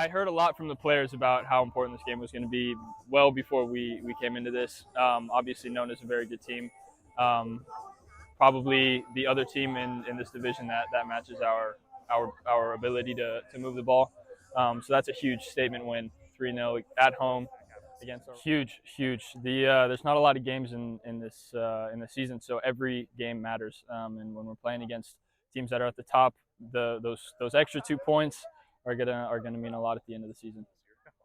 I heard a lot from the players about how important this game was going to be well before we came into this. Obviously, Nona is a very good team. Um, Probably the other team in this division that matches our ability to move the ball. So that's a huge statement win, 3-0 at home against our huge. There's not a lot of games in this season, so every game matters. And when we're playing against teams that are at the top, those extra 2 points are gonna mean a lot at the end of the season.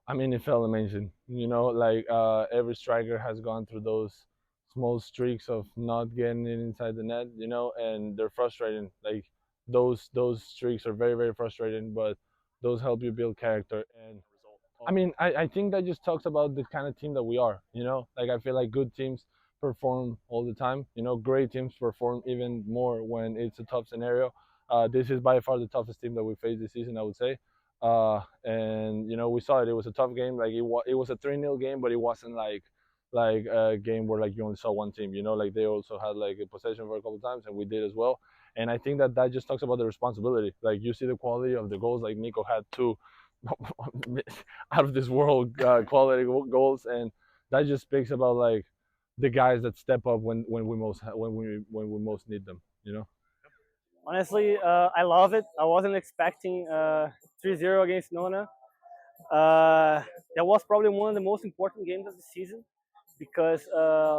I mean, it felt amazing. Like every striker has gone through those small streaks of not getting it inside the net, and they're frustrating. Like those streaks are very, very frustrating, but those help you build character. And I mean, I think that just talks about the kind of team that we are. Like I feel like good teams perform all the time. Great teams perform even more when it's a tough scenario. This is by far the toughest team that we faced this season, I would say. And we saw it. It was a tough game. Like it was a 3-0 game, but it wasn't like a game where like you only saw one team. Like they also had like a possession for a couple of times, and we did as well. And I think that just talks about the responsibility. Like you see the quality of the goals. Like Nico had two out of this world quality goals, and that just speaks about like the guys that step up when we most need them. Honestly, I love it. I wasn't expecting 3-0 against Nona. That was probably one of the most important games of the season because,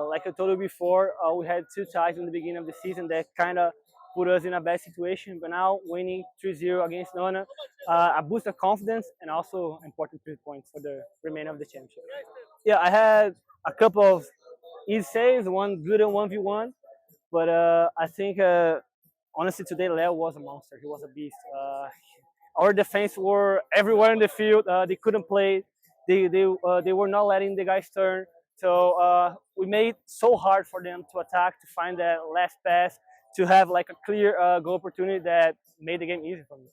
like I told you before, we had two ties in the beginning of the season that kind of put us in a bad situation. But now winning 3-0 against Nona, a boost of confidence and also important 3 points for the remainder of the championship. Yeah, I had a couple of easy saves, one good and 1v1, but I think honestly today Leo was a monster. He was a beast. Our defense were everywhere in the field. They couldn't play. They were not letting the guys turn. So we made so hard for them to attack, to find that last pass, to have like a clear goal opportunity that made the game easy for me.